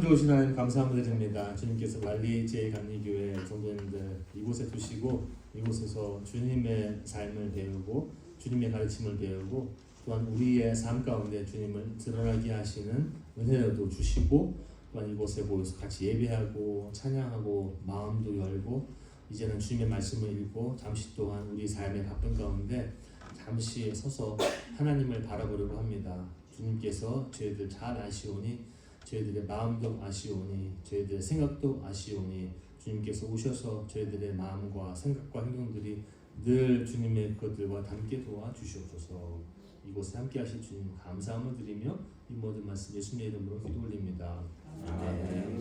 좋으신 하나님 감사함을 드립니다. 주님께서 말리 제 감리교회 성도님들 이곳에 두시고 이곳에서 주님의 삶을 배우고 주님의 가르침을 배우고 또한 우리의 삶 가운데 주님을 드러나게 하시는 은혜도 주시고 또한 이곳에 모여서 같이 예배하고 찬양하고 마음도 열고 이제는 주님의 말씀을 읽고 잠시 동안 우리 삶의 바쁜 가운데 잠시 서서 하나님을 바라보려고 합니다. 주님께서 저희들 잘 아시오니 저희들의 마음도 아시오니 저희들의 생각도 아시오니 주님께서 오셔서 저희들의 마음과 생각과 행동들이 늘 주님의 것들과 함께 도와주시옵소서. 이곳에 함께 하실 주님 감사함을 드리며 이 모든 말씀 예수님의 이름으로 기도 올립니다. 아멘.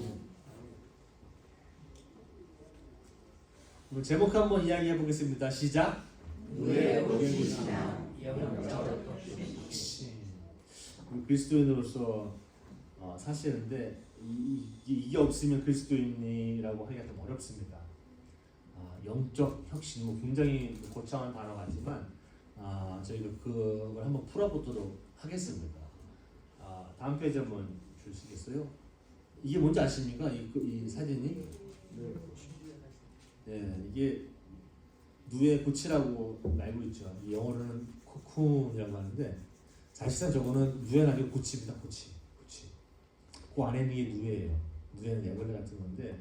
오늘 제목 한번 이야기해 보겠습니다. 시작. 누의 옷이시나 영적으로 그리스도인으로서 사시는데 이게 없으면 그리스도인이라고 하기가 좀 어렵습니다. 영적 혁신 굉장히 거창한 단어 같지만 저희가 그걸 한번 풀어보도록 하겠습니다. 다음 페이지 한번 주시겠어요? 이게 뭔지 아십니까? 이 사진이? 네, 이게 누에 고치라고 알고 있죠. 영어로는 코쿤이라고 하는데 사실상 저거는 누에는 아니고 고치입니다. 고치. 그 안에 있는 게 누에예요. 누에는 애벌레 같은 건데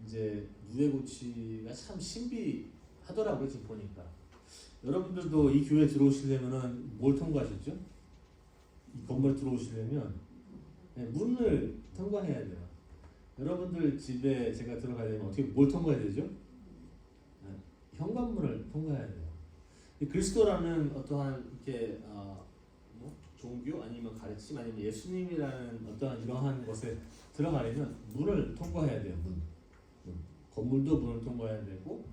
이제 누에 고치가 참 신비하더라고요. 지금 보니까 여러분들도 이 교회 들어오시려면은 뭘 통과하셨죠? 이 건물에 들어오시려면 문을 통과해야 돼요. 여러분들 집에 제가 들어가려면 어떻게 뭘 통과해야 되죠? 현관문을 통과해야 돼요. 그리스도라는 어떠한 이렇게 종교 아니면 가르침 아니면 예수님이라는 어떠한 이러한 것에 들어가려면 문을 통과해야 돼요. 문. 건물도 문을 통과해야 되고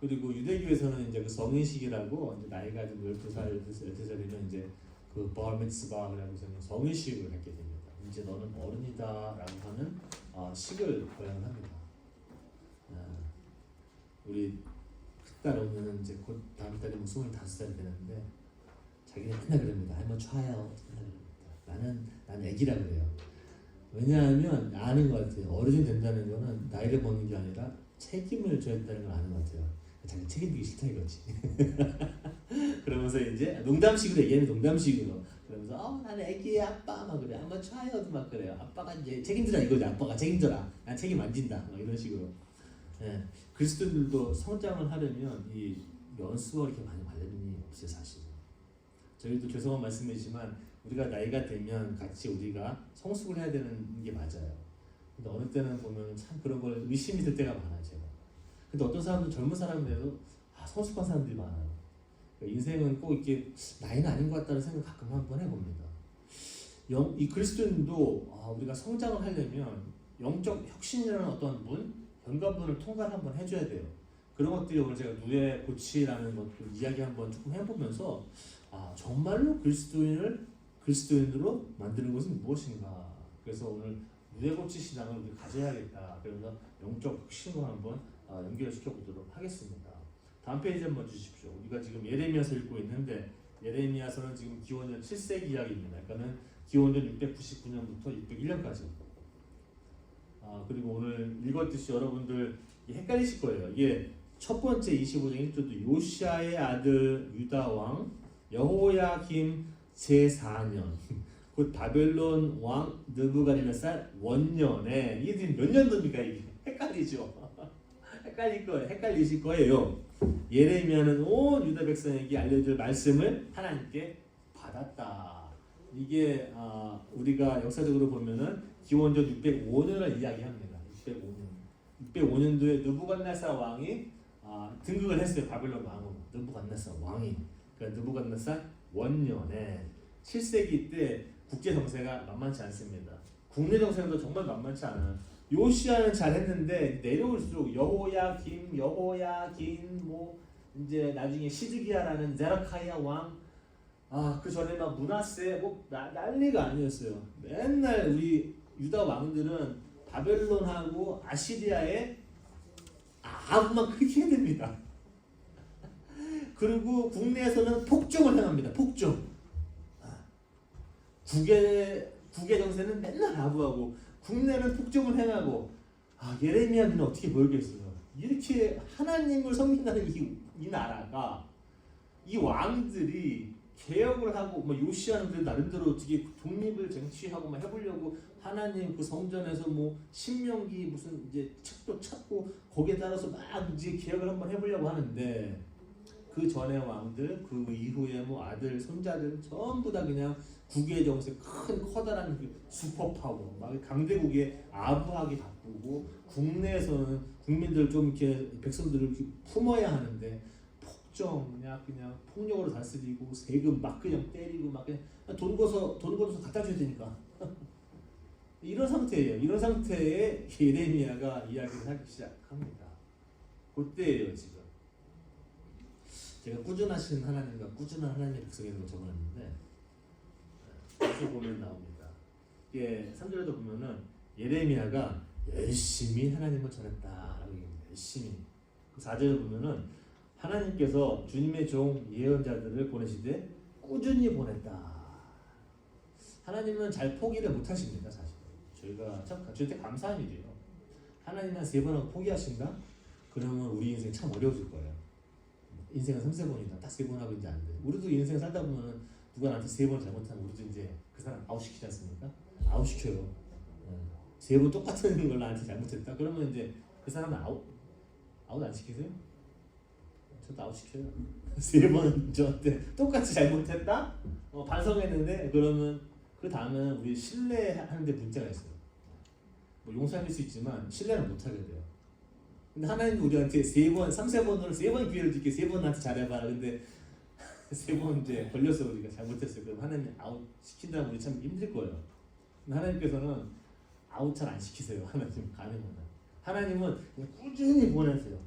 그리고 유대교에서는 이제 그 성인식이라고 이제 나이가 좀 12살, 13살이면 이제 그 버미츠바 그래가지고 성인식을 갖게 됩니다. 이제 너는 어른이다라고 하는 식을 거양합니다. 우리 큰딸 오면은 이제 곧 다음 달이면 25살이 되는데 자기는 맨날 그럽니다. I'm a child. 나는 애기라 그래요. 왜냐하면 아는 것 같아요. 어른이 된다는 거는 나이를 먹는 게 아니라 책임을 져야 된다는 걸 아는 것 같아요. 자기 책임지기 싫다 이거지. 그러면서 이제 농담식으로 얘기하는 농담식으로 그러면서 나는 애기야 아빠 막 그래. I'm a child 막 그래요. 아빠가 이제 책임지라 이거지. 아빠가 책임져라. 난 책임 안 진다. 막 이런 식으로. 예. 그리스도인들도 성장을 하려면 이 연수와 이렇게 많이 관련이 없어요 사실. 저희도 죄송한 말씀이지만 우리가 나이가 되면 같이 우리가 성숙을 해야 되는 게 맞아요. 근데 어느 때는 보면 참 그런 걸 의심이 들 때가 많아요 제가. 근데 어떤 사람들은 젊은 사람인데도 성숙한 사람들이 많아요. 그러니까 인생은 꼭 이렇게 나이는 아닌 것 같다는 생각 가끔 한번 해봅니다. 이 그리스도인도 우리가 성장을 하려면 영적 혁신이라는 어떤 현관문을 통과를 한번 해줘야 돼요. 그런 것들이 오늘 제가 누에 고치라는 것들 이야기 한번 조금 해보면서 정말로 그리스도인으로 만드는 것은 무엇인가. 그래서 오늘 누에 고치 신앙을 우리 가져야겠다. 그래서 영적 혁신으로 한번 연결시켜 보도록 하겠습니다. 다음 페이지 한번 주십시오. 우리가 지금 예레미야서 읽고 있는데 예레미야서는 지금 기원전 7세기 이야기입니다. 그러니까는 기원전 699년부터 601년까지. 그리고 오늘 읽었듯이 여러분들 헷갈리실 거예요. 이게 첫 번째 25장 1절도 요시아의 아들 유다 왕 여호야김 제4년 곧 바벨론 왕 느부갓네살 원년에 이게 지금 몇 년도입니까? 이게 헷갈리죠. 헷갈리실 거예요. 예레미야는 온 유다 백성에게 알려줄 말씀을 하나님께 받았다. 이게 우리가 역사적으로 보면은 기원전 605년을 이야기합니다. 605년도에 느부갓네살 왕이 등극을 했어요. 바벨론 왕으로. 느부갓네살 왕이. 그러니까 느부갓네살 원년에 7세기 때 국제 정세가 만만치 않습니다. 국내 정세도 정말 만만치 않아요. 요시아는 잘했는데 내려올수록 여호야김 이제 나중에 시드기야라는 제라카야 왕 그 전에 막 므낫세 난리가 아니었어요. 맨날 우리 유다 왕들은 바벨론하고 아시리아에 아부만 그렇게 해야 됩니다. 그리고 국내에서는 폭정을 행합니다. 폭정. 국외 정세는 맨날 아부하고 국내는 폭정을 행하고 예레미야 눈에 어떻게 보이겠어요? 이렇게 하나님을 섬긴다는 이 나라가 이 왕들이 개혁을 하고 뭐 요시아는 그래도 나름대로 어떻게 독립을 쟁취하고 막 해보려고 하나님 그 성전에서 뭐 신명기 무슨 이제 책도 찾고 거기에 따라서 막 이제 개혁을 한번 해보려고 하는데 그 전에 왕들 그 이후에 뭐 아들 손자들 전부 다 그냥 국외 정세 큰 커다란 슈퍼파워 막 강대국에 아부하게 바꾸고 국내에서는 국민들 좀 이렇게 백성들을 이렇게 품어야 하는데 그냥 폭력으로 다스리고 세금 막 그냥 때리고 막 그냥 돈 걷어서 갖다 줘야 되니까 이런 상태예요. 이런 상태에 예레미야가 이야기를 하기 시작합니다. 그때예요 지금. 제가 꾸준하신 하나님과 꾸준한 하나님의 백성이라고 적어놨는데 여기서 보면 나옵니다. 이게 3절에도 보면은 예레미야가 열심히 하나님을 전했다라고 얘기합니다. 열심히. 4절에 보면은 하나님께서 주님의 종 예언자들을 보내시되 꾸준히 보냈다. 하나님은 잘 포기를 못하십니다. 사실 저희가 참 저한테 감사한 일이에요. 하나님 한 3번 하고 포기하신다? 그러면 우리 인생 참 어려워질 거예요. 인생은 3-4번이다. 딱 3번 하고 이제 안 돼. 우리도 인생 살다 보면은 누가 나한테 3번 잘못하면 우리도 이제 그 사람 아웃시키지 않습니까? 아웃시켜요. 3번 똑같은 걸 나한테 잘못했다? 그러면 이제 그 사람은 아웃 안 시키세요? 저도 아웃시켜요. 3번 저한테 똑같이 잘못했다? 반성했는데 그러면 그 다음은 우리 신뢰하는데 문제가 있어요. 뭐 용서할 수 있지만 신뢰를 못하게 돼요. 근데 하나님 우리한테 3번, 3-4번으로 3번 기회를 줄게 3번 나한테 잘해봐라. 근데 3번 이제 걸려서 우리가 잘못했어요. 그럼 하나님 아웃 시킨다면 우리 참 힘들 거예요. 근데 하나님께서는 아웃 잘 안 시키세요. 하나님 가능은 하나님은 그냥 꾸준히 보내세요.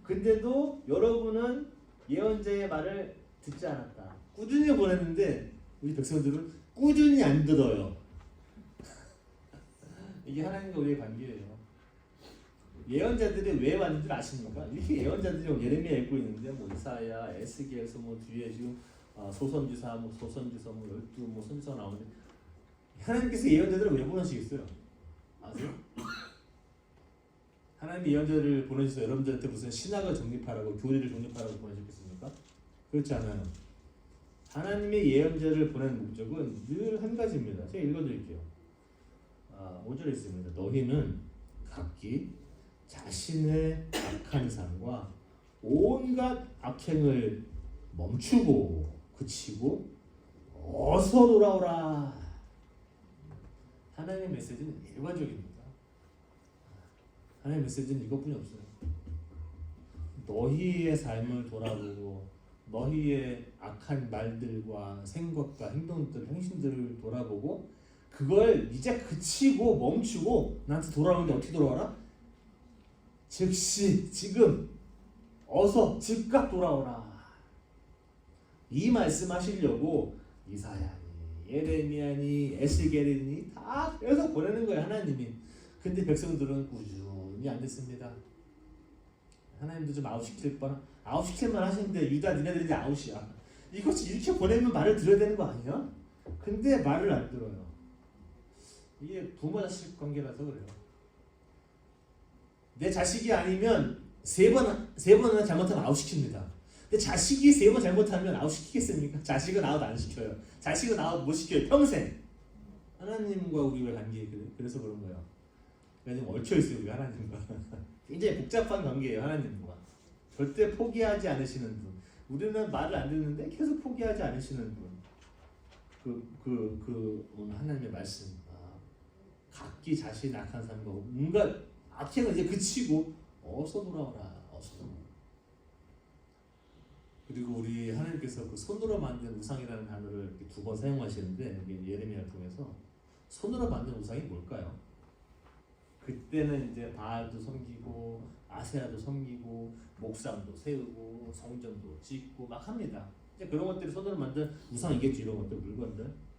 근데도 여러분은 예언자의 말을 듣지 않았다. 꾸준히 보냈는데 우리 백성들은 꾸준히 안 들어요. 이게 하나님과 우리의 관계예요. 예언자들이 왜 왔는지 아십니까? 이렇게 예언자들이 예레미야 읽고 있는데 뭐 이사야, 에스겔서 뭐 뒤에 지금 소선지사, 뭐 소선지서 뭐 12 뭐 선지서 나오는데 하나님께서 예언자들을 왜 보내시겠어요? 아세요? 하나님이 예언자를 보내셔서 여러분들한테 무슨 신학을 정립하라고 교리를 정립하라고 보내셨겠습니까? 그렇지 않아요. 하나님의 예언자를 보낸 목적은 늘 한 가지입니다. 제가 읽어드릴게요. 5절에 있습니다. 너희는 각기 자신의 악한 삶과 온갖 악행을 멈추고 그치고 어서 돌아오라. 하나님의 메시지는 일반적입니다. 하나님의 메시지는 이것뿐이 없어요. 너희의 삶을 돌아보고 너희의 악한 말들과 생각과 행동들, 행신들을 돌아보고 그걸 이제 그치고 멈추고 나한테 돌아오는데 어떻게 돌아와라? 즉시 지금 어서 즉각 돌아오라. 이 말씀하시려고 이사야니 예레미야니 에스겔이니 다 계속 보내는 거예요. 하나님이. 근데 백성들은 꾸준히 안 됐습니다. 하나님도 좀 아웃시킬만 하시는데 유다 니네들이 이제 아웃이야. 이것이 이렇게 보내면 말을 들어야 되는 거 아니야? 근데 말을 안 들어요. 이게 부모 자식 관계라서 그래요. 내 자식이 아니면 세 번은 잘못하면 아웃시킵니다. 근데 자식이 3번 잘못하면 아웃시키겠습니까? 자식은 아웃 안 시켜요. 자식은 아웃 못 시켜요. 평생. 하나님과 우리의 관계 그래서 그런 거예요. 그러니까 좀 얽혀있어요. 우리 하나님과. 굉장히 복잡한 관계예요. 하나님과. 절대 포기하지 않으시는 분. 우리는 말을 안 듣는데 계속 포기하지 않으시는 분. 오늘 하나님의 말씀. 각기 자신 악한 삶과 뭔가 악행을 이제 그치고 어서 돌아오라. 어서 돌아오라. 그리고 우리 하나님께서 그 손으로 만든 우상이라는 단어를 2번 사용하시는데 예레미야를 통해서 손으로 만든 우상이 뭘까요? 그때는 이제 바알도 섬기고 아세라도 섬기고 목상도 세우고 성전도 짓고 막 합니다. 이제 그런 것들이 손으로 만든 우상이겠죠. 이런 것들 물건들.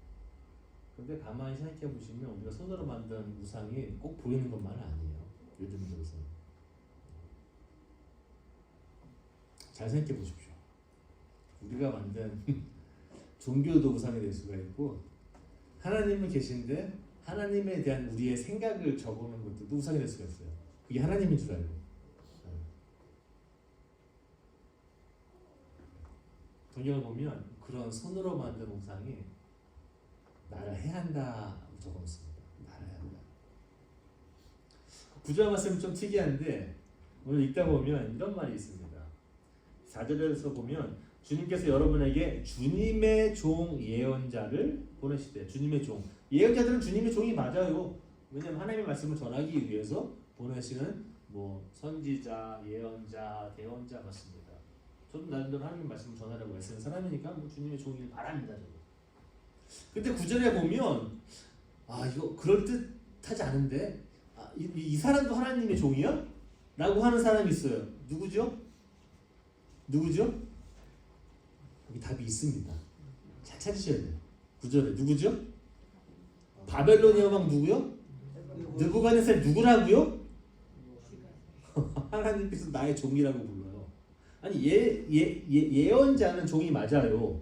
근데 가만히 생각해 보시면 우리가 손으로 만든 우상이 꼭 보이는 것만은 아니에요. 요즘 들어서 잘 생각해 보십시오. 우리가 만든 종교도 우상이 될 수가 있고 하나님은 계신데 하나님에 대한 우리의 생각을 적어놓은 것도 우상이 될 수가 있어요. 그게 하나님인 줄 알고. 성경을 보면 그런 손으로 만든 우상이 나를 해한다 적었습니다. 나를 해한다. 구절 말씀은 좀 특이한데 오늘 읽다 보면 이런 말이 있습니다. 4절에서 보면 주님께서 여러분에게 주님의 종 예언자를 보내시대. 주님의 종. 예언자들은 주님의 종이 맞아요. 왜냐하면 하나님의 말씀을 전하기 위해서 보내시는 뭐 선지자, 예언자, 대언자 같습니다. 저도 나름대로 하나님의 말씀을 전하려고 애쓰는 사람이니까 뭐 주님의 종이길 바랍니다. 저도. 근데 9절에 보면 이거 그럴듯하지 않은데 이 사람도 하나님의 종이야? 라고 하는 사람이 있어요. 누구죠? 여기 답이 있습니다. 잘 찾으셔야 돼요. 9절에 누구죠? 바벨로니아 왕 누구요? 느부갓네살 누구라고요? 하나님께서 나의 종이라고 불러요. 아니 예언자는 종이 맞아요.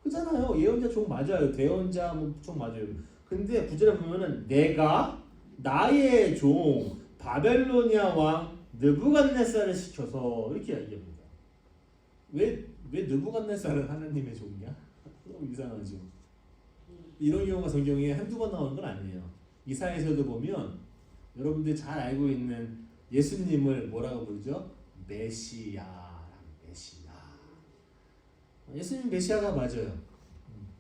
그잖아요. 예언자 종 맞아요. 대언자 종 맞아요. 근데 9절에 보면은 내가 나의 종 바벨로니아 왕 느부갓네살을 시켜서 이렇게 얘기합니다. 왜 느부갓네살은 하나님의 종이야? 너무 이상하죠. 이런 경우가 성경에 한두 번 나오는 건 아니에요. 이사야에서도 보면 여러분들이 잘 알고 있는 예수님을 뭐라고 부르죠? 메시아. 예수님 메시아가 맞아요.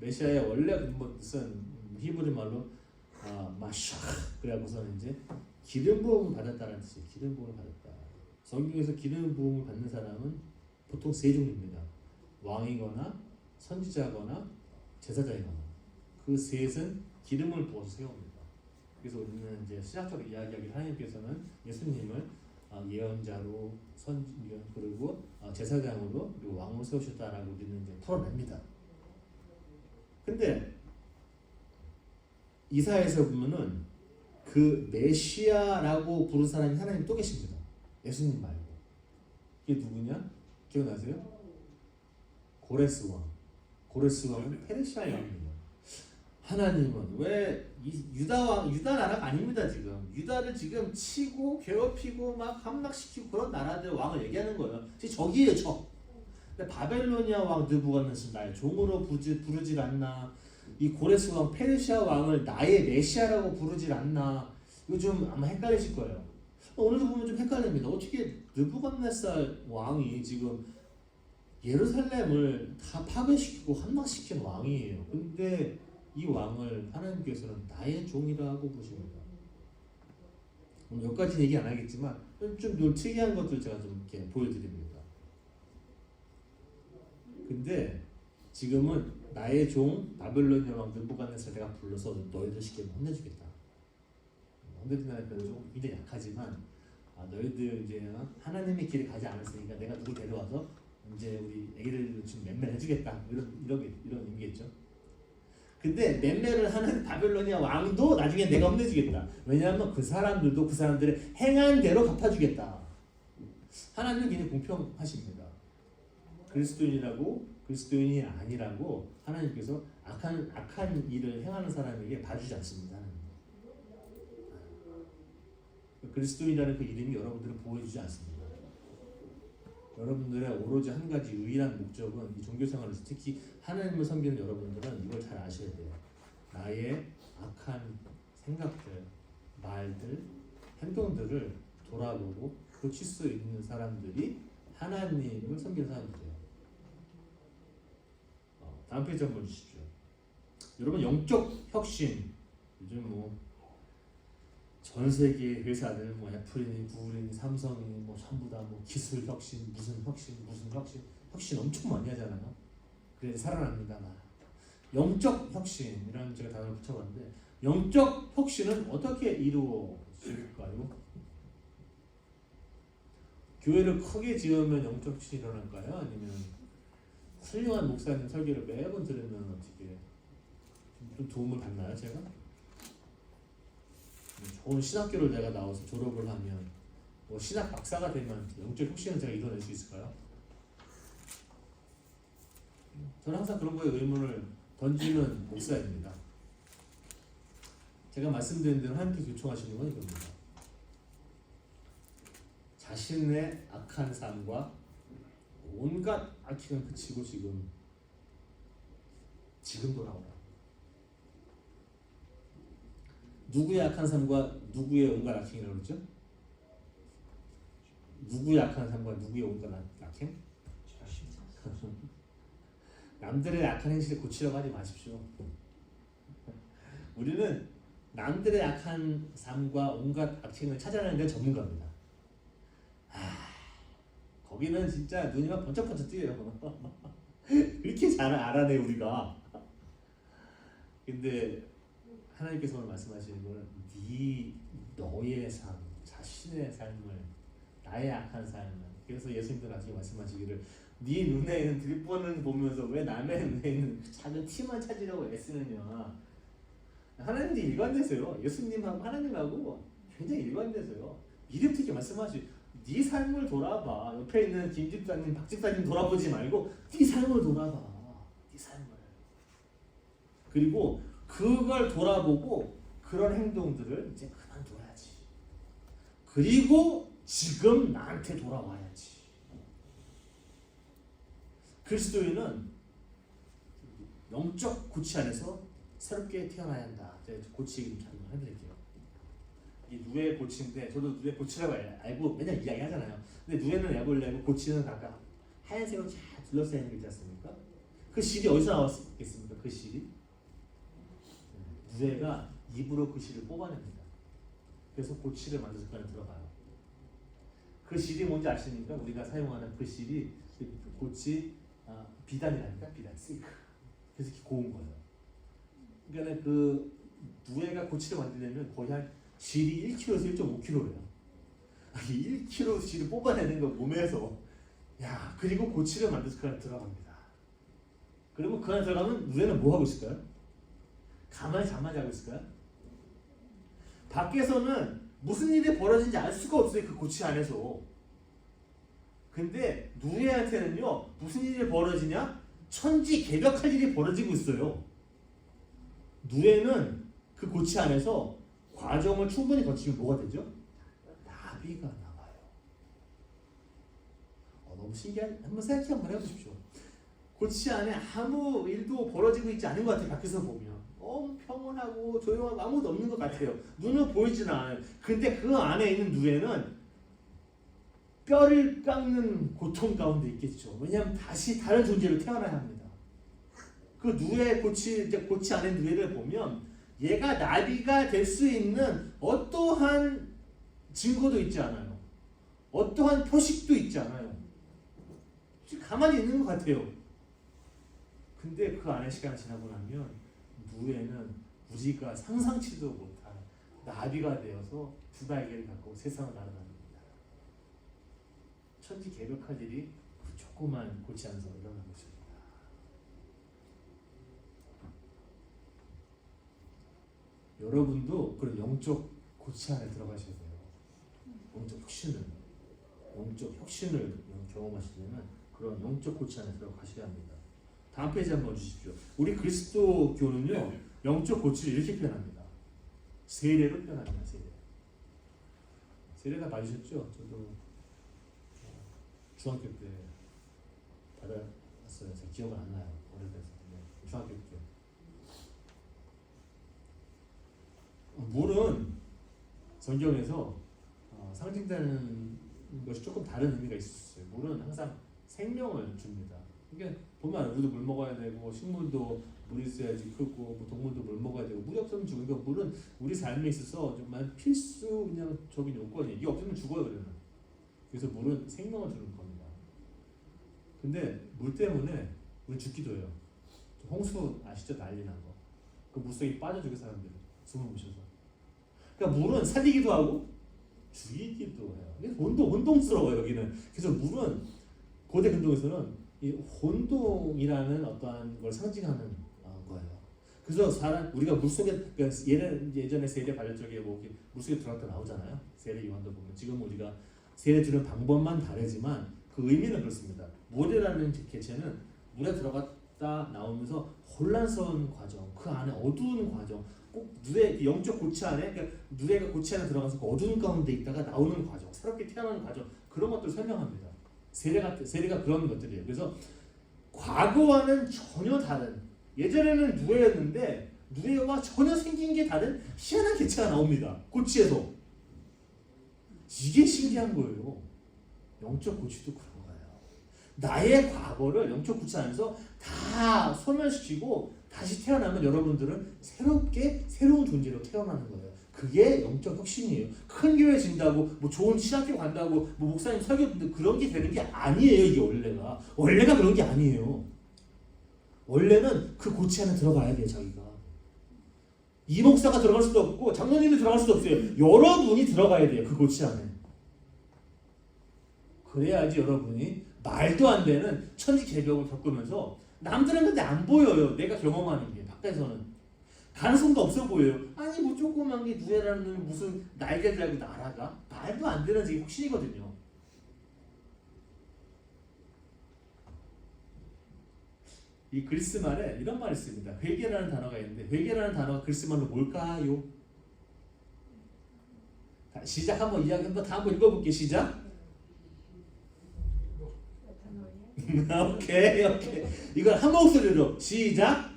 메시아의 원래 무슨 히브리 말로 마샤 그래갖고서는 이제 기름 부음을 받았다는 뜻이에요. 기름 부음을 받았다. 성경에서 기름 부음을 받는 사람은 보통 세 종류입니다. 왕이거나 선지자거나 제사장이거나 그 셋은 기름을 부어서 세웁니다. 그래서 우리는 이제 신학적으로 이야기하기 하나님께서는 예수님을 예언자로 그리고 제사장으로 그리고 왕으로 세우셨다라고 우리는 이제 털어냅니다. 근데 이사야에서 보면은 그 메시아라고 부른 사람이 하나님 또 계십니다. 예수님 말고. 이게 누구냐? 기억나세요? 고레스 왕. 고레스 왕은 페르시아의 왕입니다. 하나님은 왜 유다 나라가 아닙니다. 지금 유다를 지금 치고 괴롭히고 막 함락시키고 그런 나라들 왕을 얘기하는 거예요. 적이에요, 적. 근데 바벨로니아 왕 느부갓네살 나의 종으로 부르질 않나? 이 고레스 왕 페르시아 왕을 나의 메시아라고 부르질 않나? 이거 좀 아마 헷갈리실 거예요. 오늘도 보면 좀 헷갈립니다. 어떻게 느부갓네살 왕이 지금 예루살렘을 다 파괴시키고 함락시킨 왕이에요. 근데 이 왕을 하나님께서는 나의 종이라고 부르십니다. 오늘 여기까지 얘기 안 하겠지만 좀 특이한 것들 제가 좀 이렇게 보여드립니다. 근데 지금은 나의 종 바벨로니아 왕 느부갓네살 내가 불러서 너희들 시키면 혼내주겠다. 혼내준다는 표현은 좀 굉장히 약하지만 너희들 이제 하나님의 길에 가지 않았으니까 내가 누굴 데려와서 이제 우리 애기들 좀 맴매해주겠다 이런 의미겠죠. 근데 맴매를 하는 바벨로니아 왕도 나중에 내가 혼내주겠다. 왜냐하면 그 사람들도 그 사람들의 행한 대로 갚아주겠다. 하나님은 굉장히 공평하십니다. 그리스도인이라고 그리스도인이 아니라고 하나님께서 악한 일을 행하는 사람에게 봐주지 않습니다. 그리스도인이라는 그 이름이 여러분들을 보호해주지 않습니다. 여러분들의 오로지 한 가지 유일한 목적은 이 종교생활에서 특히 하나님을 섬기는 여러분들은 이걸 잘 아셔야 돼요. 나의 악한 생각들, 말들, 행동들을 돌아보고 고칠 수 있는 사람들이 하나님을 섬기는 사람들이에요. 다음 페이지 한번 주십시오. 여러분 영적 혁신 요즘 전 세계 회사들 애플이니 구글이니 삼성이니 전부 다 기술 혁신 무슨 혁신 엄청 많이 하잖아요. 그래서 살아납니다. 영적 혁신이라는 제가 단어를 붙여봤는데 영적 혁신은 어떻게 이루어질까요? 교회를 크게 지으면 영적 혁신이 일어날까요? 아니면 훌륭한 목사님 설교를 매번 들으면 어떻게 좀 도움을 받나요, 제가? 좋은 신학교를 내가 나와서 졸업을 하면 신학 박사가 되면 영적 혁신을 제가 이뤄낼 수 있을까요? 저는 항상 그런 거에 의문을 던지는 목사입니다. 제가 말씀드린 대로 하나님께 요청하시는 건 이겁니다. 자신의 악한 삶과 온갖 악행을 그치고 지금 돌아오라. 누구의 악한 삶과 누구의 온갖 악행이라고 그러죠? 누구의 악한 삶과 누구의 온갖 악행? 남들의 악한 행실을 고치려고 하지 마십시오. 우리는 남들의 악한 삶과 온갖 악행을 찾아내는 데 전문가입니다. 거기는 진짜 눈이 막 번쩍번쩍 뜨여요. 이렇게 잘 알아내 우리가. 근데 하나님께서 오늘 말씀하시는 거는 너의 삶, 자신의 삶을, 나의 악한 삶을. 그래서 예수님도 나중에 말씀하시기를 네 눈에 있는 들보는 보면서 왜 남의 눈에 있는 작은 티만 찾으려고 애쓰느냐. 하나님도 일관되세요. 예수님하고 하나님하고 굉장히 일관되세요. 미리 어떻게 말씀하시? 네 삶을 돌아봐. 옆에 있는 김 집사님, 박 집사님 돌아보지 말고 네 삶을 돌아봐. 네 삶을. 그리고 그걸 돌아보고 그런 행동들을 이제 그만둬야지. 그리고 지금 나한테 돌아와야지. 그리스도인은 영적 고치 안에서 새롭게 태어나야 한다. 제가 고치 좀 해드릴게요. 이 누에 고치인데 저도 누에 고치라고 알고 맨날 이야기하잖아요. 근데 누에는 약을 고치는 아까 하얀색으로 잘 둘러싸여 있는 게 있지 않습니까? 그 실이 어디서 나왔겠습니까? 그 실이 누에가 입으로 그 실을 뽑아냅니다. 그래서 고치를 만들어서 그 안에 들어가요. 그 실이 뭔지 아십니까? 우리가 사용하는 그 실이 고치 비단이라니까 비단 싱크. 그래서 이렇게 고운 거예요. 그러니까 그 누에가 고치를 만들려면 거의 한 질이 1kg에서 1.5kg래요. 1kg 질을 뽑아내는 거 몸에서. 야, 그리고 고치를 만들어서 그 안에 들어갑니다. 그리고 그 안에 들어가면 누에는 뭐 하고 있을까요? 가만히 잠만 자고 있을까요? 밖에서는 무슨 일이 벌어진지 알 수가 없어요. 그 고치 안에서. 근데 누에한테는요 무슨 일이 벌어지냐? 천지개벽할 일이 벌어지고 있어요. 누에는 그 고치 안에서 과정을 충분히 거치면 뭐가 되죠? 나비가 나와요. 너무 신기한. 한번 생각 한번 해보십시오. 고치 안에 아무 일도 벌어지고 있지 않은 것 같아요. 밖에서 보면 평온하고 조용하고 아무것도 없는 것 같아요. 눈은 보이지는 않아요. 근데 그 안에 있는 누에는 뼈를 깎는 고통 가운데 있겠죠. 왜냐하면 다시 다른 존재로 태어나야 합니다. 그 누에 고치 안에 누에를 보면 얘가 나비가 될 수 있는 어떠한 증거도 있지 않아요. 어떠한 표식도 있지 않아요. 가만히 있는 것 같아요. 근데 그 안에 시간이 지나고 나면 누에는 우리가 상상치도 못한 나비가 되어서 두 날개를 갖고 세상을 날아다닙니다. 천지개벽할 일이 그 조그만 고치 안에서 일어나고 있습니다. 여러분도 그런 영적 고치 안에 들어가셔야 돼요. 영적 혁신을 경험하시려면 그런 영적 고치 안에 들어가셔야 합니다. 다음 페이지 한번 주십시오. 우리 그리스도교는요 영적 고치를 이렇게 표현합니다. 세례로 표현합니다. 세례 다 받으셨죠? 저도 중학교 때 받았어요. 제 기억은 안 나요. 오래돼서. 중학교 때. 물은 성경에서 상징되는 것이 조금 다른 의미가 있었어요. 물은 항상 생명을 줍니다. 그러니까 보면 우리도 물 먹어야 되고 식물도 물이 있어야지 크고 뭐 동물도 물 먹어야 되고 물이 없으면 죽으니까 물은 우리 삶에 있어서 정말 필수 그냥 적인 요건이에요. 이게 없으면 죽어요. 그래서 물은 생명을 주는 겁니다. 근데 물 때문에 우리 죽기도 해요. 홍수 아시죠? 난리 난 거. 그 물속에 빠져 죽은 사람들 숨을 못 쉬어서. 그러니까 물은 살리기도 하고 죽이기도 해요. 혼동스러워요 여기는. 그래서 물은 고대 근동에서는 이 혼동이라는 어떠한 걸 상징하는 거예요. 그래서 우리가 물속에 그러니까 예전에 세례 받을 적에 뭐 물속에 들어갔다 나오잖아요. 세례 요한도 보면 지금 우리가 세례 주는 방법만 다르지만 그 의미는 그렇습니다. 모래라는 개체는 물에 들어가 나왔다 나오면서 혼란스러운 과정, 그 안에 어두운 과정, 꼭 누에 영적 고치 안에 그러니까 누에가 고치 안에 들어가서 그 어두운 가운데 있다가 나오는 과정, 새롭게 태어나는 과정 그런 것들 설명합니다. 세례가 그런 것들이에요. 그래서 과거와는 전혀 다른 예전에는 누에였는데 누에와 전혀 생긴 게 다른 희한한 개체가 나옵니다. 고치에서 이게 신기한 거예요. 영적 고치도 그런 거예요. 나의 과거를 영적 고치 안에서 다 소멸시키고 다시 태어나면 여러분들은 새로운 존재로 태어나는 거예요. 그게 영적 혁신이에요. 큰 교회 진다고 뭐 좋은 신학교 간다고 뭐 목사님 설교 듣는다고 그런 게 되는 게 아니에요. 이게 원래가 그런 게 아니에요. 원래는 그 고치 안에 들어가야 돼요. 자기가 이 목사가 들어갈 수도 없고 장로님이 들어갈 수도 없어요. 여러분이 들어가야 돼요. 그 고치 안에. 그래야지 여러분이 말도 안 되는 천지개벽을 겪으면서 남들은 근데 안 보여요. 내가 경험하는 게 밖에서는 가능성도 없어 보여요. 아니 뭐 조그만 게 누에라는 무슨 날개를 달고 날아가? 말도 안 되는 게 혁신이거든요. 이 그리스말에 이런 말이 있습니다. 회개라는 단어가 있는데 회개라는 단어가 그리스말로 뭘까요? 시작 한번 이야기 다 한번 읽어볼게요. 시작. 오케이. 이걸 한 목소리로 시작.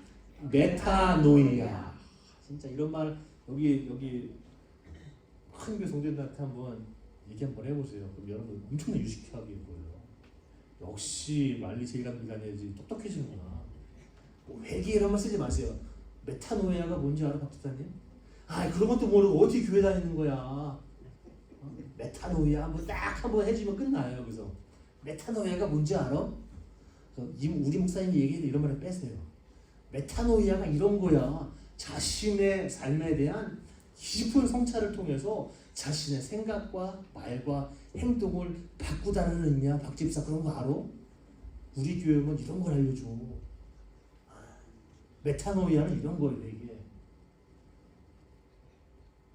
메타노이아. 진짜 이런 말 여기 큰 교회 성도들한테 한번 얘기 한번 해보세요. 그럼 여러분 엄청나게 유식하게 보여요. 역시 말리 제일감독이 아니지 똑똑해지는구나. 뭐 회개 이런 말 쓰지 마세요. 메타노이아가 뭔지 알아, 박사님? 아 그런 것도 모르고 어떻게 교회 다니는 거야? 메타노이아 한번 해주면 끝나요. 여기서 메타노이아가 뭔지 알아? 우리 목사님이 얘기해도 이런 말을 빼세요. 메타노이아가 이런 거야. 자신의 삶에 대한 깊은 성찰을 통해서 자신의 생각과 말과 행동을 바꾸다는 의미야. 박집사 그런 거 알아? 우리 교회는 이런 걸 알려줘. 메타노이아는 이런 거예요. 이게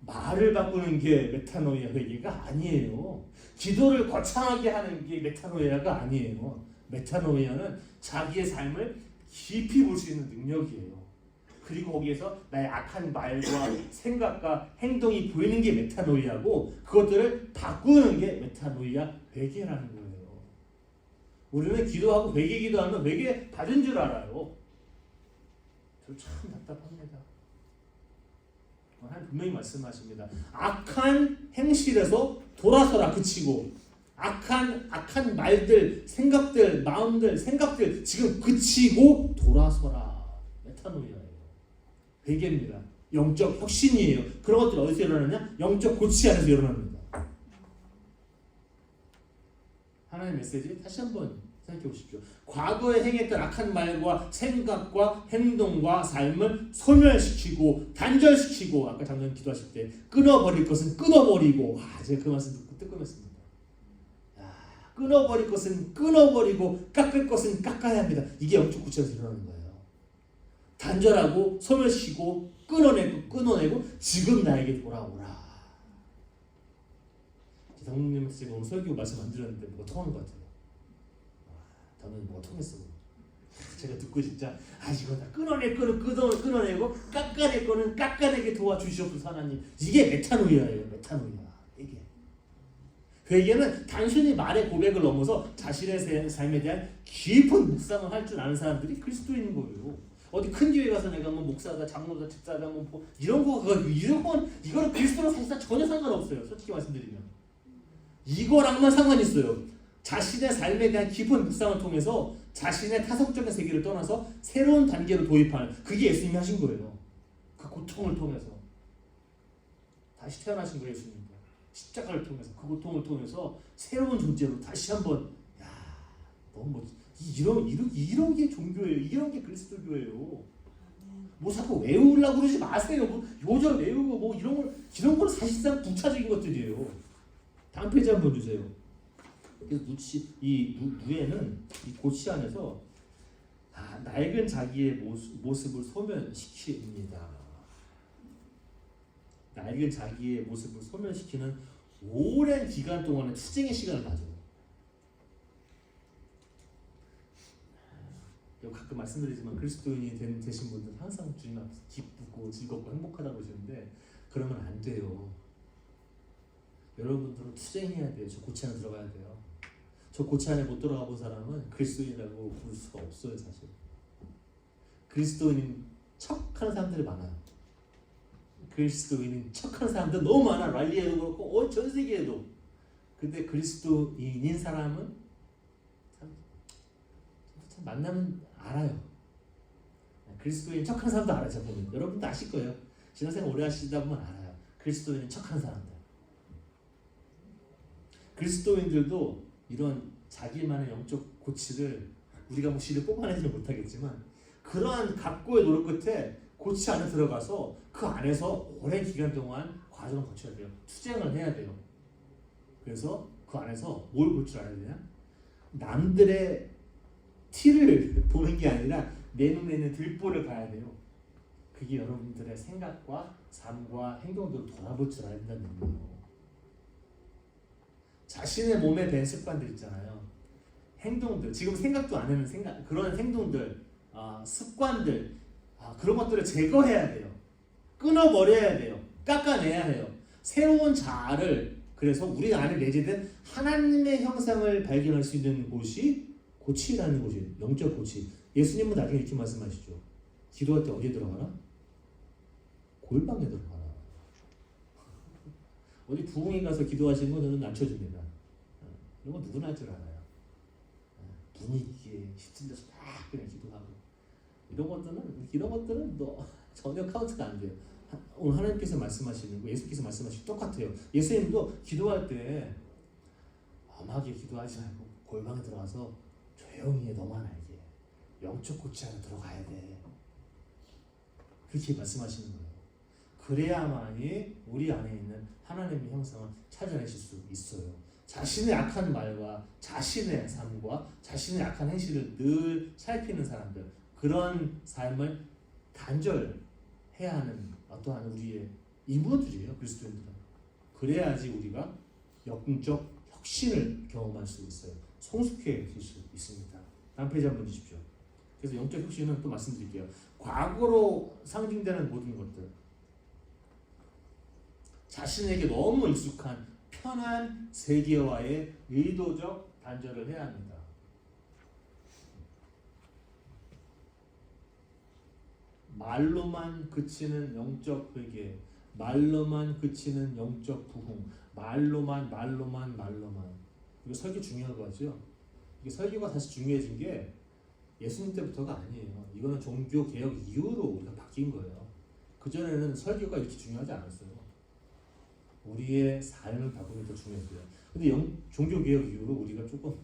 말을 바꾸는 게 메타노이아 회개가 아니에요. 기도를 거창하게 하는 게 메타노이아가 아니에요. 메타노이아는 자기의 삶을 깊이 볼 수 있는 능력이에요. 그리고 거기에서 나의 악한 말과 생각과 행동이 보이는 게 메타노이아고 그것들을 바꾸는 게 메타노이아 회개라는 거예요. 우리는 기도하고 회개 기도하면 회개 받은 줄 알아요. 저 참 답답합니다. 하나님 분명히 말씀하십니다. 악한 행실에서 돌아서라 그치고 악한 말들, 생각들, 마음들, 생각들 지금 그치고 돌아서라. 메타노이아예요. 회개입니다. 영적 혁신이에요. 그런 것들이 어디서 일어나느냐? 영적 고치 안에서 일어납니다. 하나님의 메시지 다시 한번 생각해 보십시오. 과거에 행했던 악한 말과 생각과 행동과 삶을 소멸시키고 단절시키고 아까 장로님 기도하실 때 끊어버릴 것은 끊어버리고 제가 그 말씀 듣고 뜨끔했습니다. 끊어버릴 것은 끊어버리고 깎을 것은 깎아야 합니다. 이게 영적 고치에서 일어나는 거예요. 단절하고 소멸시키고 끊어내고 지금 나에게 돌아오라. 장로님한테 제가 오늘 설교 말씀 안 드렸는데 뭐가 통한 것 같아요. 저는 뭐가 통했어. 제가 듣고 진짜 이거 다 끊어내고 깎아낼 거는 깎아내게 도와주시옵소서 하나님. 이게 메타노이아예요. 메타노이아. 이게 회개는 단순히 말의 고백을 넘어서 자신의 삶에 대한 깊은 묵상을 할 줄 아는 사람들이 그리스도인인 거예요. 어디 큰 교회 가서 내가 뭐 목사다, 장로다, 집사다, 뭐 이런 이거는 그리스도랑 사실상 전혀 상관없어요. 솔직히 말씀드리면 이거랑만 상관이 있어요. 자신의 삶에 대한 깊은 묵상을 통해서 자신의 타성적인 세계를 떠나서 새로운 단계로 도입하는 그게 예수님이 하신 거예요. 그 고통을 통해서 다시 태어나신 거예요. 예수님. 십자가를 통해서 그 고통을 통해서 새로운 존재로 다시 한번 이런 게 종교예요. 이런 게 그리스도교예요. 뭐 자꾸 외우려고 그러지 마세요. 뭐 요절 외우고 뭐 이런 건 사실상 부차적인 것들이에요. 다음 페이지 한번 주세요. 그래서 누에는 이 고치 안에서 낡은 자기의 모습을 소멸시킵니다. 낡은 자기의 모습을 소멸시키는 오랜 기간 동안의 투쟁의 시간을 가져요. 가끔 말씀드리지만 그리스도인이 되신 분들 항상 주님 앞에서 기쁘고 즐겁고 행복하다고 그러시는데 그러면 안 돼요. 여러분들은 투쟁해야 돼요. 저 고치 안에 들어가야 돼요. 저 고치 안에 못 들어가 본 사람은 그리스도인이라고 부를 수가 없어요. 사실 그리스도인인 척하는 사람들이 많아요. 그리스도인인 척하는 사람들 너무 많아. 랄리에도 그렇고 전 세계에도. 근데 그리스도인인 사람은 참 만나면 알아요. 그리스도인 척하는 사람도 알아요. 제가 보면 여러분도 아실 거예요. 신앙생활 오래 하시다 보면 알아요. 그리스도인 척하는 사람들. 그리스도인들도 이런 자기만의 영적 고치를 우리가 뭐 실을 뽑아내지는 못하겠지만 그러한 각고의 노력 끝에 고치 안에 들어가서 그 안에서 오랜 기간 동안 과정을 거쳐야 돼요. 투쟁을 해야 돼요. 그래서 그 안에서 뭘 볼 줄 알아야 되냐? 남들의 티를 보는 게 아니라 내 눈에 있는 들보를 봐야 돼요. 그게 여러분들의 생각과 삶과 행동들을 돌아볼 줄 알아야 된다는 얘기예요. 자신의 몸에 밴 습관들 있잖아요. 행동들, 지금 생각도 안 하는 그런 행동들, 습관들, 그런 것들을 제거해야 돼요. 끊어버려야 돼요. 깎아내야 해요. 새로운 자아를 그래서 우리 안에 내재된 하나님의 형상을 발견할 수 있는 곳이 고치라는 곳이에요. 영적 고치. 예수님은 나중에 이렇게 말씀하시죠. 기도할 때 어디에 들어가라? 골방에 들어가라. 어디 부흥회 가서 기도하시는 거 저는 낮춰줍니다. 이런 거 누구나 할 줄 알아요. 분위기에 휩쓸려서 막 그냥 기도하고 이런 것들은 너 전혀 카운트가 안 돼요. 오늘 하나님께서 말씀하시는 거, 예수께서 말씀하시는 거 똑같아요. 예수님도 기도할 때 엄하게 기도하지 말고 골방에 들어가서 조용히 해. 너만 알게. 영적 고치 안에 들어가야 돼. 그렇게 말씀하시는 거예요. 그래야만이 우리 안에 있는 하나님의 형상을 찾아내실 수 있어요. 자신의 악한 말과 자신의 삶과 자신의 악한 행실을 늘 살피는 사람들, 그런 삶을 단절해야 하는 어떠한 우리의 임무들이에요. 그리스도인들은. 그래야지 우리가 영적 혁신을 경험할 수 있어요. 성숙해질 수 있습니다. 다음 페이지 한번 주십시오. 그래서 영적 혁신은 또 말씀드릴게요. 과거로 상징되는 모든 것들, 자신에게 너무 익숙한 편한 세계와의 의도적 단절을 해야 합니다. 말로만 그치는 영적 회개, 말로만 그치는 영적 부흥, 말로만. 이거 설교 중요한 거 같죠? 이게 설교가 다시 중요해진 게 예수님 때부터가 아니에요. 이거는 종교 개혁 이후로 우리가 바뀐 거예요. 그 전에는 설교가 이렇게 중요하지 않았어요. 우리의 삶을 바꾸는 게 더 중요했어요. 근데 종교 개혁 이후로 우리가 조금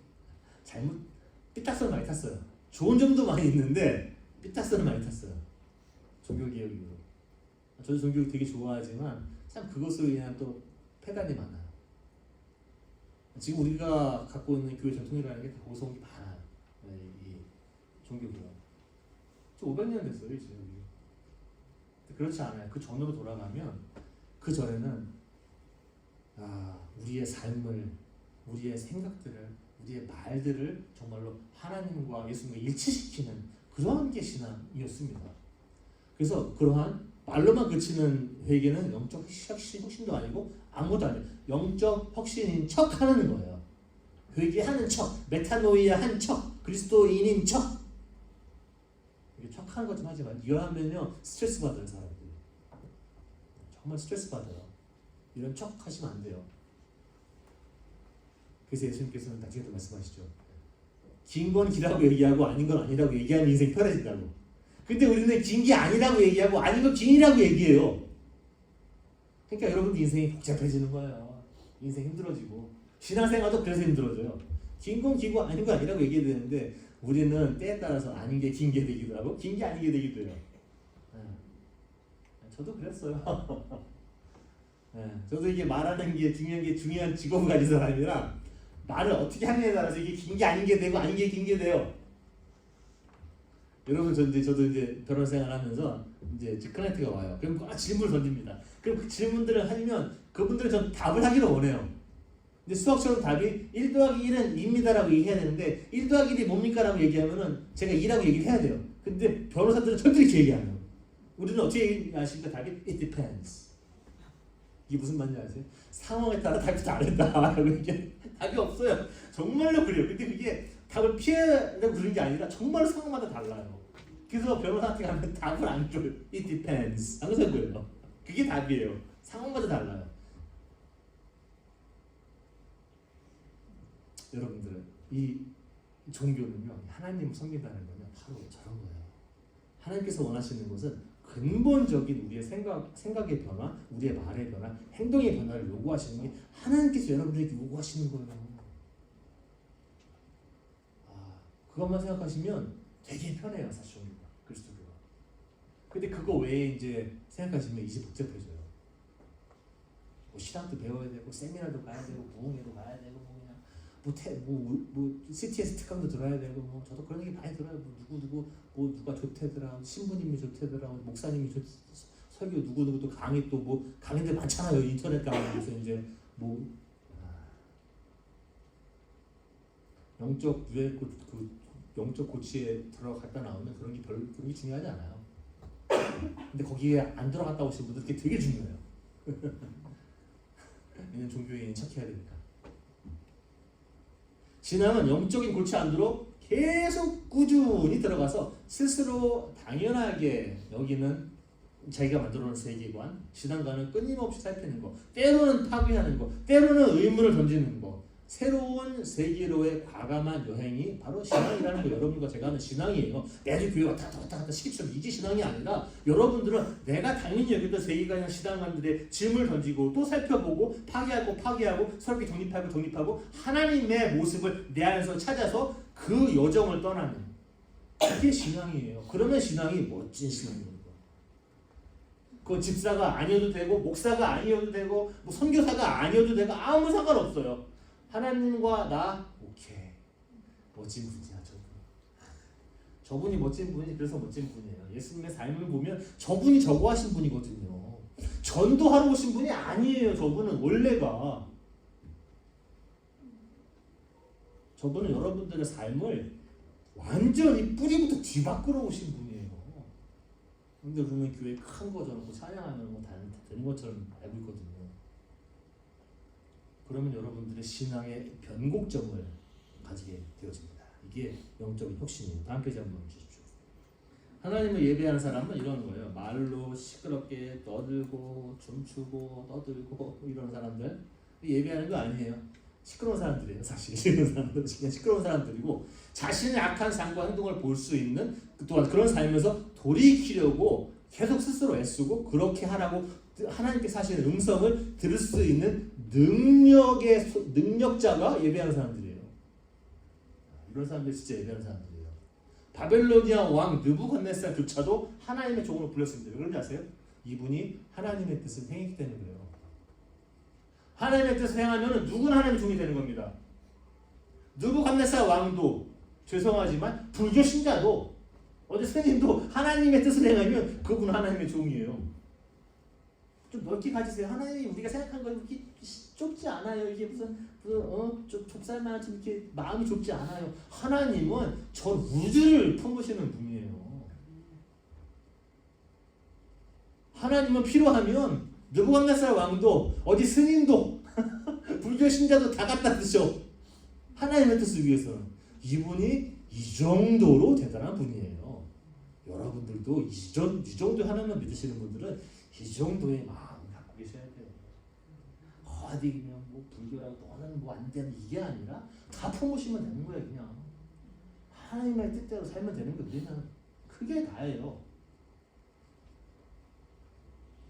삐딱선을 많이 탔어요. 좋은 점도 많이 있는데 삐딱선을 많이 탔어요. 종교 개혁 이후로. 저도 종교 되게 좋아하지만 참 그것으로 인한 또 폐단이 많아요. 지금 우리가 갖고 있는 교회 전통이라는 게 다 거기서 온 게 많아요. 이 종교가. 저 500년 됐어요, 이제 여기. 그렇지 않아요. 그 전으로 돌아가면 그 전에는 우리의 삶을, 우리의 생각들을, 우리의 말들을 정말로 하나님과 예수님과 일치시키는 그러한 게 신앙이었습니다. 그래서 그러한 말로만 그치는 회개는 영적 혁신도 아니고 아무것도 아니에요. 영적 혁신인 척 하는 거예요. 회개하는 척, 메타노이아 한 척, 그리스도인인 척. 이렇게 척 하는 것 좀 하지 마요. 이거 하면요 스트레스 받아요, 사람들이. 정말 스트레스 받아요. 이런 척 하시면 안 돼요. 그래서 예수님께서는 나중에도 말씀하시죠. 긴 건 기라고 얘기하고 아닌 건 아니라고 얘기하면 인생이 편해진다고. 근데 우리는 긴 게 아니라고 얘기하고 아닌 건 긴이라고 얘기해요. 그러니까 여러분들 인생이 복잡해지는 거예요. 인생 힘들어지고. 신앙생활도 그래서 힘들어져요. 긴 건 기고 아닌 건 아니라고 얘기해야 되는데 우리는 때에 따라서 아닌 게 긴 게 되기도 하고 긴 게 아닌 게 되기도 해요. 저도 그랬어요. 저도 이게 말하는 게 중요한 직업을 가진 사람이라 말을 어떻게 하느냐에 따라서 이게 긴 게 아닌 게 되고 아닌 게 긴 게 돼요. 여러분 저도 이제 결혼 생활하면서 이제 클라이언트가 와요. 그럼 질문을 던집니다. 그럼 그 질문들을 하면 그분들은 전 답을 하기를 원해요. 근데 수학처럼 답이 1 더하기 1은 2입니다라고 얘기해야 되는데 1 더하기 1이 뭡니까? 라고 얘기하면은 제가 2라고 얘기를 해야 돼요. 근데 변호사들은 절대 이렇게 얘기 안 해요. 우리는 어떻게 얘기하십니까? 답이 It depends. 이게 무슨 말인지 아세요? 상황에 따라 답이 다르다. 이게 답이 없어요. 정말로 그래요. 근데 그게 답을 피하려고 그런 게 아니라 정말 상황마다 달라요. 그래서 변호사한테 가면 답을 안 줘요. It depends. 항상 그래요. 그게 답이에요. 상황마다 달라요. 여러분들 이 종교는요, 하나님을 섬긴다는 건요 바로 저런 거예요. 하나님께서 원하시는 것은 근본적인 우리의 생각의 변화, 우리의 말의 변화, 행동의 변화를 요구하시는 게 하나님께서 여러분들에게 요구하시는 거예요. 그것만 생각하시면 되게 편해요, 사실 그리스도교가. 근데 그거 외에 이제 생각하시면 이제 복잡해져요. 뭐 신학도 배워야 되고 세미나도 가야 되고 부흥회도 가야 되고 뭐 CTS 특강도 들어야 되고 뭐 저도 그런 얘기 많이 들어요. 뭐 누가 좋대더라, 신부님이 좋대더라, 목사님이 설교 누구 또 강의 또 뭐 강의들 많잖아요. 인터넷 강의에서 이제 뭐 영적 유해 그 영적 고치에 들어갔다 나오면 그런 게 중요하지 않아요. 근데 거기에 안 들어갔다 오신 분들 그게 되게 중요해요. 왜냐면 종교인이 착해야 되니까. 신앙은 영적인 골치 안으로 계속 꾸준히 들어가서 스스로 당연하게 여기는 자기가 만들어놓은 세계관, 신앙과는 끊임없이 살피는 거, 때로는 파괴하는 거, 때로는 의문을 던지는 거, 새로운 세계로의 과감한 여행이 바로 신앙이라는 거. 여러분과 제가 하는 신앙이에요. 매주 교회 왔다 갔다 시키처럼 이게 신앙이 아니라 여러분들은 내가 당연히 여기도 세계관이나 신앙관들의 짐을 던지고 또 살펴보고 파괴하고 설비 독립하고 하나님의 모습을 내 안에서 찾아서 그 여정을 떠나는 그게 신앙이에요. 그러면 신앙이 멋진 신앙입니다. 그 집사가 아니어도 되고 목사가 아니어도 되고 뭐 선교사가 아니어도 되고 아무 상관없어요. 하나님과 나 오케이 멋진 분이야 저분. 저분이 멋진 분이 그래서 멋진 분이에요. 예수님의 삶을 보면 저분이 저거 하신 분이거든요. 전도하러 오신 분이 아니에요. 저분은 원래가 저분은 여러분들의 삶을 완전히 뿌리부터 뒤바꾸러 오신 분이에요. 근데 우리는 교회 큰 거 저놓고 찬양하면 뭐 다 되는 것처럼 알고 있거든요. 그러면 여러분들의 신앙의 변곡점을 가지게 되어집니다. 이게 영적인 혁신이에요. 다음 페이지 한번 주십시오. 하나님을 예배하는 사람은 이런 거예요. 말로 시끄럽게 떠들고 춤추고 떠들고 이런 사람들 예배하는 거 아니에요. 시끄러운 사람들이에요. 사실 이런 사람들은 그냥 시끄러운 사람들이고 자신의 악한 삶과 행동을 볼 수 있는 또한 그런 삶에서 돌이키려고 계속 스스로 애쓰고 그렇게 하라고 하나님께서 하시는 음성을 들을 수 있는 능력자가 예배하는 사람들이에요. 이런 사람들이 진짜 예배하는 사람들이에요. 바벨로니아 왕 느부갓네살조차도 하나님의 종으로 불렸습니다. 왜 그런지 아세요? 이분이 하나님의 뜻을 행했기 때문에 그래요. 하나님의 뜻을 행하면 누구나 하나님의 종이 되는 겁니다. 느부갓네살 왕도 죄송하지만 불교 신자도 어제 스님도 하나님의 뜻을 행하면 그분은 하나님의 종이에요. 좀 넓게 가지세요. 하나님이 우리가 생각한 거 이렇게 좁지 않아요. 이게 무슨 좀 좁쌀만 좀 이렇게 마음이 좁지 않아요. 하나님은 전 우주를 품으시는 분이에요. 하나님은 필요하면 느부갓네살 왕도 어디 스님도 불교 신자도 다 갖다 드셔. 하나님의 뜻을 위해서는 이분이 이 정도로 대단한 분이에요. 여러분들도 이 정도 하나님을 믿으시는 분들은 이 정도의 마음을 갖고 계셔야 돼요. 어디 그냥 뭐 불교라고 너는 뭐 안 되는 이게 아니라 다 품으시면 되는 거예요. 그냥 하나님의 뜻대로 살면 되는 게 우리는 그게 다예요.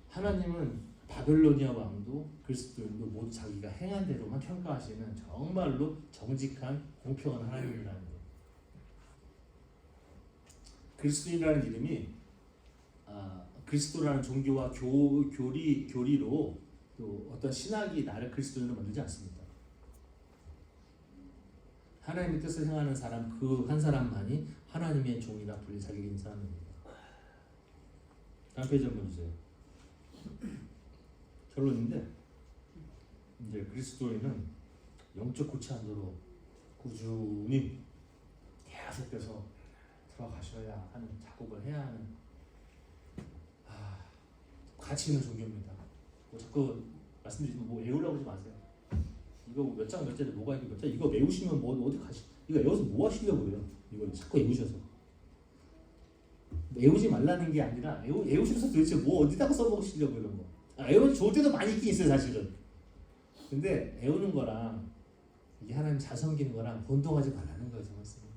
하나님은 바벨로니아 왕도 그리스도인도 모두 자기가 행한 대로만 평가하시는 정말로 정직한 공평한 하나님이라는 거예요. 그리스도인이라는 이름이 그리스도라는 종교와 교리로 또 어떤 신학이 나를 그리스도인으로 만들지 않습니다. 하나님의 뜻을 행하는 사람 그 한 사람만이 하나님의 종이라 불릴 자격이 있는 사람입니다. 다음 페이지 한번 주세요. 결론인데 이제 그리스도인은 영적 고치 않도록 꾸준히 계속해서 들어가셔야 하는 작업을 해야 하는 가치 있는 종교입니다. 뭐 자꾸 말씀드리지만 뭐 외우라고 하지 마세요. 이거 몇 장 몇 절에 뭐가 있고 몇 장 이거 외우시면 뭐 어디 가시? 이거 외워서 뭐 하시려고 그래요? 이걸 자꾸 외우셔서 외우지 말라는 게 아니라 외우셔서 도대체 뭐 어디다가 써먹으시려고 이런 거. 외우면 좋을 때도 많이 있긴 있어요 사실은. 근데 외우는 거랑 이게 하나님 잘 섬기는 거랑 혼동하지 말라는 거예요 말씀.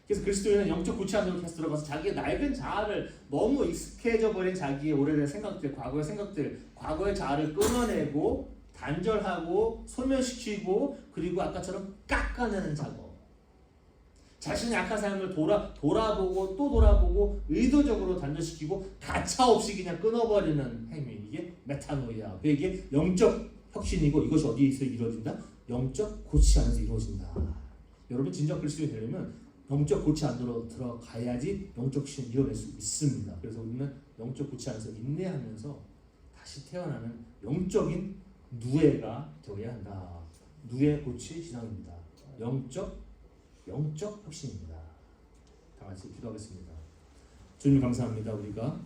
그래서 그리스도인은 영적 고치 안으로 계속 들어가서 자기의 낡은 자아를 너무 익숙해져 버린 자기의 오래된 생각들, 과거의 생각들, 과거의 자아를 끊어내고 단절하고 소멸시키고 그리고 아까처럼 깎아내는 작업. 자신의 악한 삶을 돌아보고 또 돌아보고 의도적으로 단절시키고 가차없이 그냥 끊어버리는 행위. 이게 메타노이아. 이게 영적 혁신이고 이것이 어디에서 이루어진다? 영적 고치 안에서 이루어진다. 여러분 진정 그리스도인이 되려면 영적 고치 안으로 들어가야지 영적 혁신을 이뤄낼 수 있습니다. 그래서 우리는 영적 고치 안에서 인내하면서 다시 태어나는 영적인 누에가 되어야 한다. 누에 고치 신앙입니다. 영적 혁신입니다. 다 같이 기도하겠습니다. 주님 감사합니다. 우리가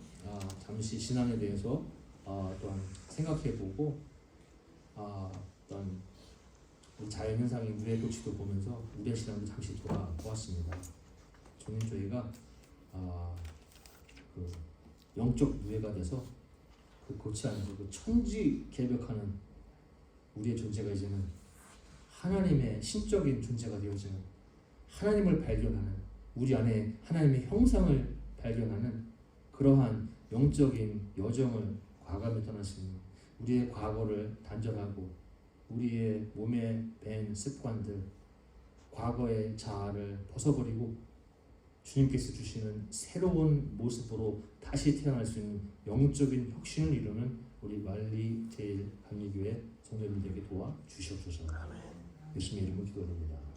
잠시 신앙에 대해서 또한 생각해보고 또한 우리 자연현상인 누에 고치도 보면서 우리의 신앙도 잠시 돌아보았습니다. 주님 저희가 그 영적 누에가 돼서 그 고치 안에서 그 천지개벽하는 우리의 존재가 이제는 하나님의 신적인 존재가 되어지는 하나님을 발견하는 우리 안에 하나님의 형상을 발견하는 그러한 영적인 여정을 과감히 떠나시는 우리의 과거를 단절하고 우리의 몸에 밴 습관들 과거의 자아를 벗어버리고 주님께서 주시는 새로운 모습으로 다시 태어날 수 있는 영적인 혁신을 이루는 우리 말리 제일 감리교회 성도님들에게 도와 주시옵소서. 예수님의 이름으로 기도드립니다.